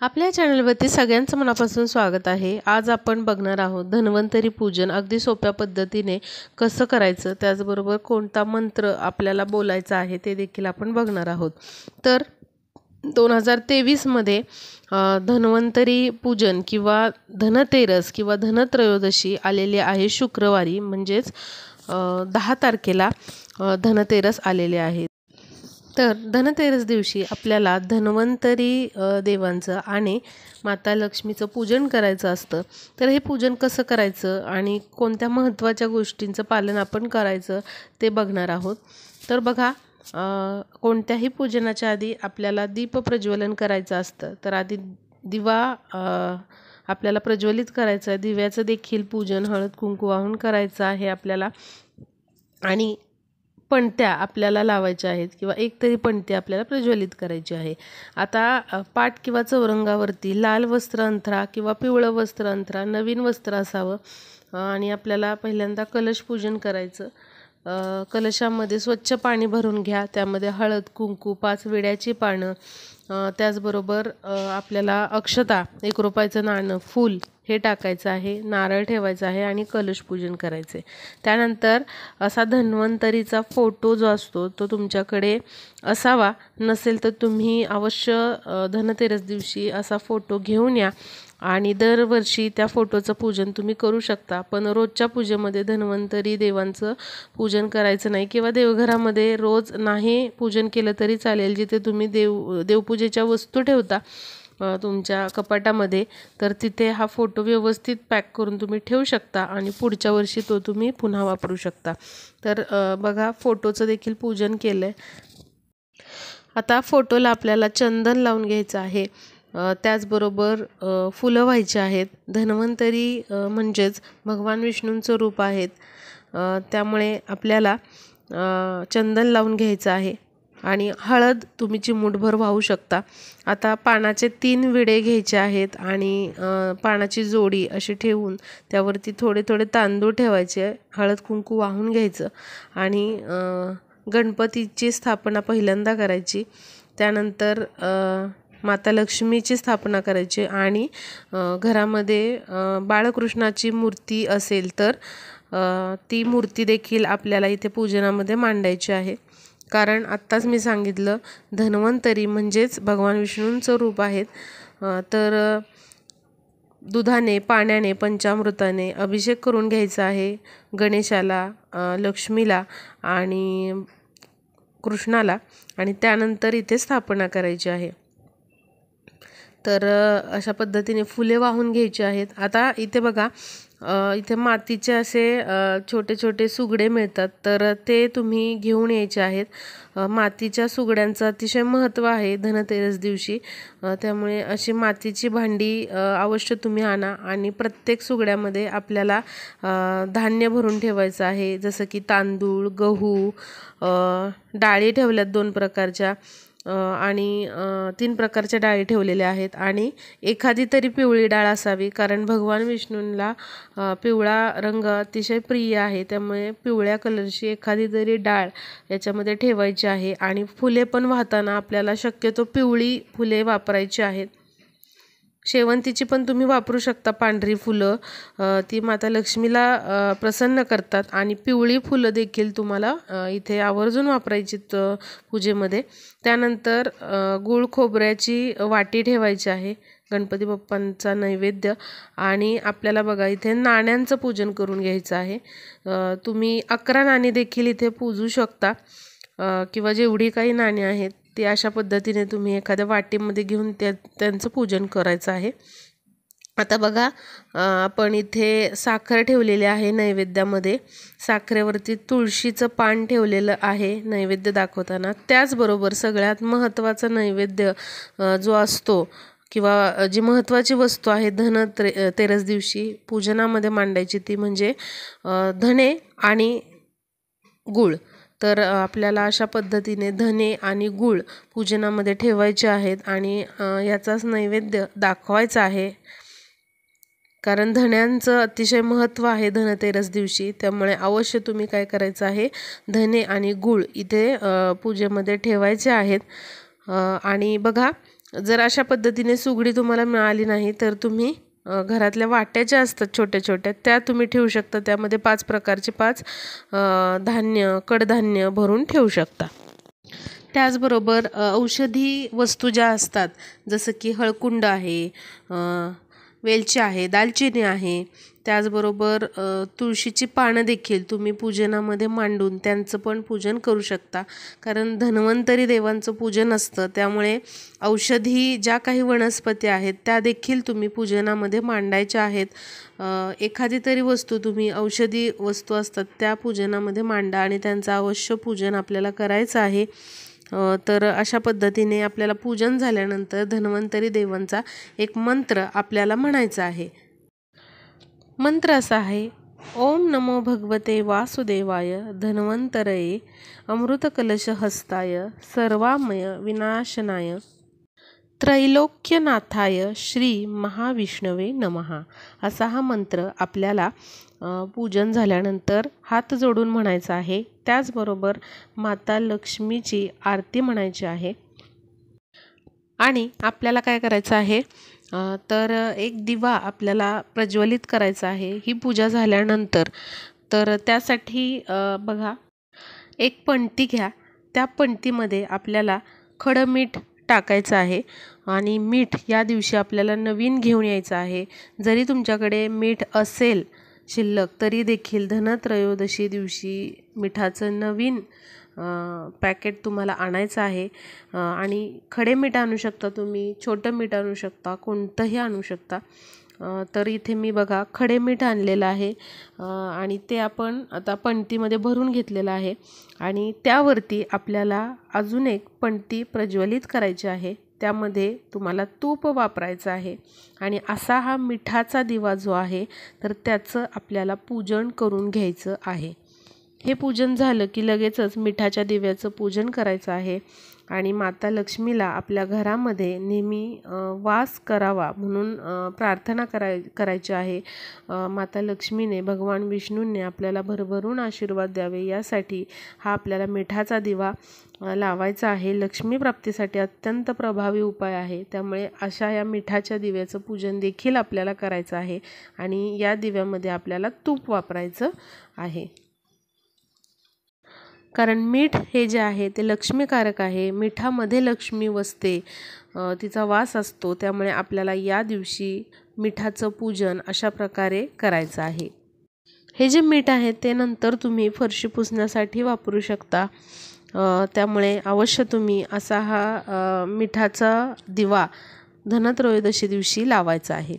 आपल्या चॅनलवरती सगळ्यांचं मनापासून स्वागत आहे। आज आपण बघणार आहोत धन्वंतरी पूजन अगदी सोप्या पद्धतीने कसं करायचं, त्याचबरोबर कोणता मंत्र आपल्याला बोलायचा आहे ते देखील आपण बघणार आहोत। तर 2023 मध्ये धन्वंतरी पूजन किंवा धनतेरस किंवा धनत्रयोदशी आलेली आहे शुक्रवारी, म्हणजेच 10 तारखेला धनतेरस आलेले आहे। तर धनतेरस दिवशी आपल्याला धन्वंतरी देवांचं आणि माता लक्ष्मीचं पूजन करायचं असतं। तर हे पूजन कसं करायचं आणि कोणत्या महत्त्वाच्या गोष्टींचं पालन आपण करायचं ते बघणार आहोत। तर बघा, कोणत्याही पूजनाच्या आधी आपल्याला दीप प्रज्वलन करायचं असतं। तर आधी दिवा आपल्याला प्रज्वलित करायचं आहे। दिव्याचं देखील पूजन हळद कुंकू वाहून करायचं आहे आपल्याला, आणि पणत्या आपल्याला लावायच्या आहेत किंवा एक तरी पणती आपल्याला प्रज्वलित करायची आहे। आता पाट किंवा चौरंगावरती लाल वस्त्र अंथरा किंवा पिवळं वस्त्र अंथरा, नवीन वस्त्र असावं। आणि आपल्याला पहिल्यांदा कलश पूजन करायचं। कलशामध्ये स्वच्छ पाणी भरून घ्या, त्यामध्ये हळद कुंकू 5 विड्याची पानं, त्याचबरोबर आपल्याला अक्षता 1 रुपयाचं नाणं, फूल हे टाकायचं आहे, नारळ ठेवायचा आहे आणि कलश पूजन करायचे। त्यानंतर असा धन्वंतरीचा फोटो जो असतो तो तुमच्याकडे असावा, नसेल तर तुम्ही अवश्य धनतेरस दिवशी असा फोटो घेऊन या आणि दरवर्षी त्या फोटोचं पूजन तुम्ही करू शकता। पण रोजच्या पूजेमध्ये धन्वंतरी देवांचं पूजन करायचं नाही, किंवा देवघरामध्ये रोज नाही पूजन केलं तरी चालेल। जिथे तुम्ही देवपूजेच्या वस्तू ठेवता तुमच्या कपाटामध्ये, तर तिथे हा फोटो व्यवस्थित पॅक करून तुम्ही ठेवू शकता आणि पुढच्या वर्षी तो तुम्ही पुन्हा वापरू शकता। तर बघा, फोटोचं देखील पूजन केलं आहे। आता फोटोला आपल्याला चंदन लावून घ्यायचं आहे, त्याचबरोबर फुलं व्हायची आहेत। धन्वंतरी म्हणजेच भगवान विष्णूंचं रूप आहेत, त्यामुळे आपल्याला चंदन लावून घ्यायचं आहे आणि हळद तुम्ही चिमूटभर वाहू शकता। आता पानाचे 3 विडे घ्यायचे आहेत आणि पानाची जोडी अशी ठेवून त्यावरती थोडे थोडे तांदूळ ठेवायचे, हळद कुंकू वाहून घ्यायचं आणि गणपतीची स्थापना पहिल्यांदा करायची। त्यानंतर माता लक्ष्मीची स्थापना करायची आणि घरामध्ये बाळकृष्णाची मूर्ती असेल तर ती मूर्ती देखील आपल्याला इथे पूजनामध्ये मांडायची आहे। कारण आत्ताच मी सांगितलं, धन्वंतरी म्हणजेच भगवान विष्णूंचं रूप आहेत। तर दुधाने, पाण्याने, पंचामृताने अभिषेक करून घ्यायचा आहे गणेशाला, लक्ष्मीला आणि कृष्णाला, आणि त्यानंतर इथे स्थापना करायची आहे। तर अशा पद्धतीने फुले वाहून घ्यायची आहेत। आता इथे बघा, इथे मातीचे असे छोटे छोटे सुगडे मिळतात, तर ते तुम्ही घेऊन यायचे आहेत। मातीच्या सुगड्यांचं अतिशय महत्त्व आहे धनतेरस दिवशी, त्यामुळे अशी मातीची भांडी अवश्य तुम्ही आणा आणि प्रत्येक सुगड्यामध्ये आपल्याला धान्य भरून ठेवायचं आहे, जसं की तांदूळ, गहू, डाळी ठेवल्यात 2 प्रकारच्या आणि 3 प्रकारच्या डाळी ठेवलेल्या आहेत, आणि एखादी तरी पिवळी डाळ असावी, कारण भगवान विष्णूंना पिवळा रंग अतिशय प्रिय आहे। त्यामुळे पिवळ्या कलरची एखादी तरी डाळ याच्यामध्ये ठेवायची आहे। आणि फुले पण वाहताना आपल्याला शक्यतो पिवळी फुले वापरायची आहेत। शेवंतीची पण तुम्ही वापरू शकता, पांढरी फुलं, ती माता लक्ष्मीला प्रसन्न करतात, आणि पिवळी फुलं देखील तुम्हाला इथे आवर्जून वापरायची पूजेमध्ये। त्यानंतर गूळ खोबऱ्याची वाटी ठेवायची आहे, गणपती बाप्पांचा नैवेद्य, आणि आपल्याला बघा इथे नाण्यांचं पूजन करून घ्यायचं आहे। तुम्ही 11 नाणी देखील इथे पूजू शकता, किंवा जेवढी काही नाणी आहेत ते अशा पद्धतीने तुम्ही एखाद्या वाटीमध्ये घेऊन त्यांचं पूजन करायचं आहे। आता बघा, आपण इथे साखर ठेवलेली आहे नैवेद्यामध्ये, साखरेवरती तुळशीचं पान ठेवलेलं आहे नैवेद्य दाखवताना। त्याचबरोबर सगळ्यात महत्त्वाचा नैवेद्य जो असतो किंवा जी महत्त्वाची वस्तू आहे धनतेरस दिवशी पूजनामध्ये मांडायची, ती म्हणजे धने आणि गूळ। तर आपल्याला अशा पद्धतीने धने आणि गूळ पूजनामध्ये ठेवायचे आहेत आणि याचाच नैवेद्य दाखवायचा आहे, कारण धण्यांचं अतिशय महत्त्व आहे धनतेरस दिवशी। त्यामुळे अवश्य तुम्ही काय करायचं आहे, धने आणि गूळ इथे पूजेमध्ये ठेवायचे आहेत। आणि बघा, जर अशा पद्धतीने सुगडी तुम्हाला मिळाली नाही तर तुम्ही घरातल्या वाट्या ज्या असतात छोट्या छोट्या त्या तुम्ही ठेवू शकता. त्यामध्ये 5 प्रकारचे 5 धान्य कडधान्य भरून ठेवू शकता. त्याचबरोबर औषधी वस्तू ज्या असतात जसं की हळकुंड आहे, वेलची आहे, दालचिनी आहे, त्याचबरोबर तुळशीची पानं देखील तुम्ही पूजनामध्ये मांडून त्यांचं पण पूजन करू शकता. कारण धन्वंतरी देवांचं पूजन असतं, त्यामुळे औषधी ज्या काही वनस्पती आहेत त्या देखील तुम्ही पूजनामध्ये मांडायच्या आहेत. एखादी तरी वस्तू तुम्ही औषधी वस्तू असतात त्या पूजनामध्ये मांडा आणि त्यांचं अवश्य पूजन आपल्याला करायचं आहे. तर अशा पद्धतीने आपल्याला पूजन झाल्यानंतर धन्वंतरी देवांचा एक मंत्र आपल्याला म्हणायचा आहे. मंत्र असा आहे: ओम नमो भगवते वासुदेवाय धन्वंतरये अमृतकलश हस्ताय सर्वामय विनाशनाय त्रैलोक्यनाथाय श्री महाविष्णवे नमः. असा हा मंत्र आपल्याला पूजन झाल्यानंतर हात जोडून म्हणायचा आहे. त्याचबरोबर माता लक्ष्मीची आरती म्हणायची आहे. आणि आपल्याला काय करायचं आहे तर एक दिवा आपल्याला प्रज्वलित करायचा आहे ही पूजा झाल्यानंतर. तर त्यासाठी बघा, एक पणती घ्या. त्या पणतीमध्ये आपल्याला खडं मीठ टाकायचं आहे आणि मीठ या दिवशी आपल्याला नवीन घेऊन यायचं आहे. जरी तुमच्याकडे मीठ असेल शिल्लक तरी देखील धनत्रयोदशी दिवशी मिठाचं नवीन पॅकेट तुम्हाला आणायचं आहे. आणि खडे मीठ आणू शकता तुम्ही, छोटं मीठ आणू शकता, कोणतंही आणू शकता. तर इथे मी बघा खडे मीठ आणलेलं आहे आणि ते आपण आता पणतीमध्ये भरून घेतलेलं आहे. आणि त्यावरती आपल्याला अजून एक पणती प्रज्वलित करायची आहे. त्यामध्ये तुम्हाला तूप वापरायचं आहे आणि असा हा मिठाचा दिवा जो आहे तर त्याचं आपल्याला पूजन करून घ्यायचं आहे. हे पूजन झालं की लगेचच मिठाच्या दिव्याचं पूजन करायचं आहे आणि माता लक्ष्मीला आपल्या घरामध्ये नेहमी वास करावा म्हणून प्रार्थना करायची आहे. माता लक्ष्मीने, भगवान विष्णूंनी आपल्याला भरभरून आशीर्वाद द्यावे यासाठी हा आपल्याला मिठाचा दिवा लावायचा आहे. लक्ष्मी प्राप्तीसाठी अत्यंत प्रभावी उपाय आहे. त्यामुळे अशा या मिठाच्या दिव्याचं पूजन देखील आपल्याला करायचं आहे आणि या दिव्यामध्ये आपल्याला तूप वापरायचं आहे. कारण मीठ हे जे आहे ते लक्ष्मीकारक आहे. मिठामध्ये लक्ष्मी वसते, तिचा वास असतो. त्यामुळे आपल्याला या दिवशी मिठाचं पूजन अशा प्रकारे करायचं आहे. हे जे मीठ आहे ते नंतर तुम्ही फरशी पुसण्यासाठी वापरू शकता. त्यामुळे अवश्य तुम्ही असा हा मिठाचा दिवा धनत्रयोदशी दिवशी लावायचा आहे.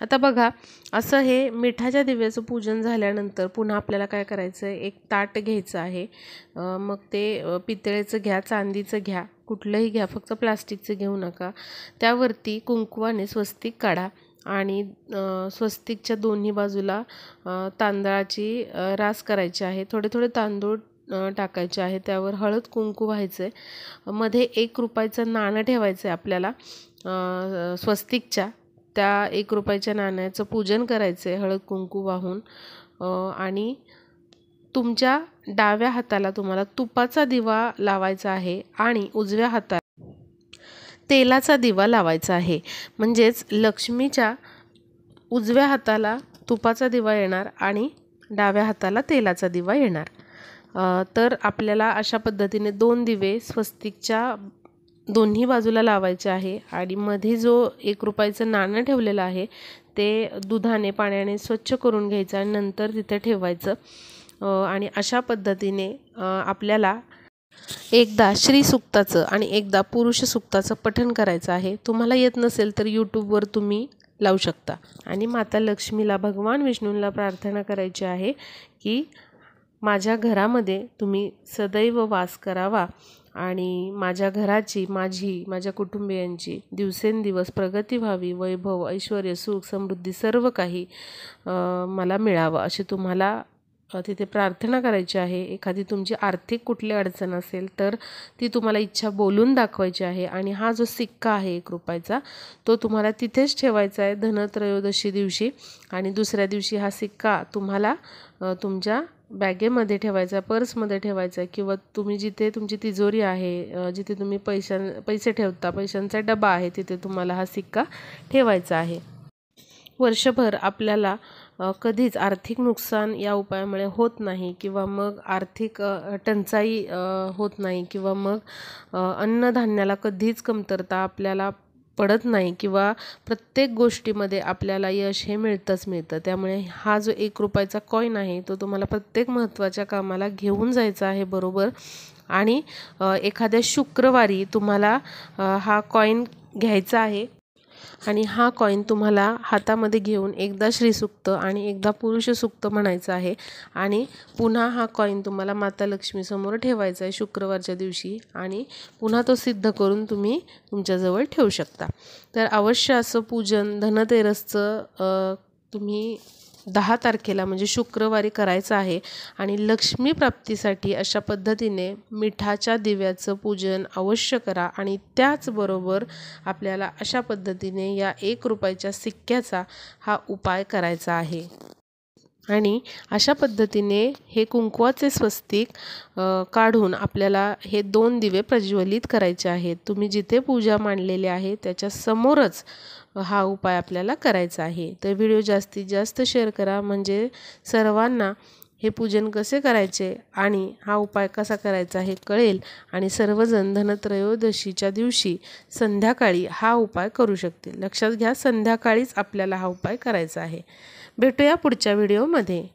आता बघा, असं हे मिठाच्या दिव्याचं पूजन झाल्यानंतर पुन्हा आपल्याला काय करायचं आहे, एक ताट घ्यायचं आहे. मग ते पितळेचं घ्या, चांदीचं घ्या, कुठलंही घ्या, फक्त प्लास्टिकचं घेऊ नका. त्यावरती कुंकवाने स्वस्तिक काढा आणि स्वस्तिकच्या दोन्ही बाजूला तांदळाची रास करायची आहे. थोडे थोडे तांदूळ टाकायचे आहे. त्यावर हळद कुंकू व्हायचं आहे. मध्ये 1 रुपयाचं नाणं ठेवायचं आहे आपल्याला. स्वस्तिकच्या त्या 1 रुपयाच्या नाण्याचं पूजन करायचं आहे हळद कुंकू वाहून. आणि तुमच्या डाव्या हाताला तुम्हाला तुपाचा दिवा लावायचा आहे आणि उजव्या हाताला तेलाचा दिवा लावायचा आहे. म्हणजेच लक्ष्मीच्या उजव्या हाताला तुपाचा दिवा येणार आणि डाव्या हाताला तेलाचा दिवा येणार. तर आपल्याला अशा पद्धतीने 2 दिवे स्वस्तिकच्या दोन्ही बाजूला लावायचे आहे आणि मध्ये जो 1 रुपयाचं नाणं ठेवलेलं आहे ते दुधाने, पाण्याने स्वच्छ करून घ्यायचं आणि नंतर तिथे ठेवायचं. आणि अशा पद्धतीने आपल्याला एकदा श्री सुक्ताचं आणि एकदा पुरुष सुक्ताचं पठण करायचं आहे. तुम्हाला येत नसेल तर यूट्यूबवर तुम्ही लावू शकता. आणि माता लक्ष्मीला, भगवान विष्णूंना प्रार्थना करायची आहे की माझ्या घरामध्ये तुम्ही सदैव वास करावा आणि माझ्या घराची, माझ्या कुटुंबियांची दिवसेंदिवस प्रगती व्हावी, वैभव, ऐश्वर, सुख, समृद्धी सर्व काही मला मिळावं अशी तुम्हाला तिथे प्रार्थना करायची आहे. एखादी तुमची आर्थिक कुठली अडचण असेल तर ती तुम्हाला इच्छा बोलून दाखवायची आहे. आणि हा जो सिक्का आहे 1 रुपयाचा तो तुम्हाला तिथेच ठेवायचा आहे धनत्रयोदशी दिवशी. आणि दुसऱ्या दिवशी हा सिक्का तुम्हाला तुमच्या बॅगेमध्ये ठेवायचा आहे, पर्समध्ये ठेवायचा आहे किंवा तुम्ही जिथे तुमची तिजोरी आहे, जिथे तुम्ही पैसे ठेवता, पैशांचा डबा आहे, तिथे तुम्हाला हा सिक्का ठेवायचा आहे. वर्षभर आपल्याला कधीच आर्थिक नुकसान या उपायामुळे होत नाही किंवा मग आर्थिक टंचाई होत नाही किंवा मग अन्नधान्याला कधीच कमतरता आपल्याला पडत नाही किंवा प्रत्येक गोष्टीमध्ये आपल्याला यश हे मिळतं. त्यामुळे हा जो 1 रुपयाचा कॉईन आहे तो तुम्हाला प्रत्येक महत्त्वाच्या कामाला घेऊन जायचा आहे बरोबर. आणि एखाद्या शुक्रवारी तुम्हाला हा कॉईन घ्यायचा आहे आणि हा कॉईन तुम्हाला हातामध्ये घेऊन एकदा श्रीसूक्त आणि एकदा पुरुष सूक्त म्हणायचं आहे आणि पुन्हा हा कॉईन तुम्हाला माता लक्ष्मीसमोर ठेवायचा आहे शुक्रवारच्या दिवशी आणि पुन्हा तो सिद्ध करून तुम्ही तुमच्याजवळ ठेवू शकता. तर अवश्य असं पूजन धनतेरसचं तुम्ही 10 तारखेला म्हणजे शुक्रवारी करायचं आहे आणि लक्ष्मी प्राप्तीसाठी अशा पद्धतीने मिठाच्या दिव्याचं पूजन अवश्य करा. आणि त्याचबरोबर आपल्याला अशा पद्धतीने या 1 रुपयाच्या सिक्क्याचा हा उपाय करायचा आहे. आणि अशा पद्धतीने हे कुंकवाचे स्वस्तिक काढून आपल्याला हे 2 दिवे प्रज्वलित करायचे आहेत. तुम्ही जिथे पूजा मांडलेली आहे त्याच्या समोरच हा उपाय आपल्याला करायचा आहे. तर व्हिडिओ जास्तीत जास्त शेअर करा म्हणजे सर्वांना हे पूजन कसे करायचे आणि हा उपाय कसा करायचा हे कळेल आणि सर्वजण धनत्रयोदशीच्या दिवशी संध्याकाळी हा उपाय करू शकतील. लक्षात घ्या, संध्याकाळीच आपल्याला हा उपाय करायचा आहे. भेटूया पुढच्या व्हिडिओमध्ये.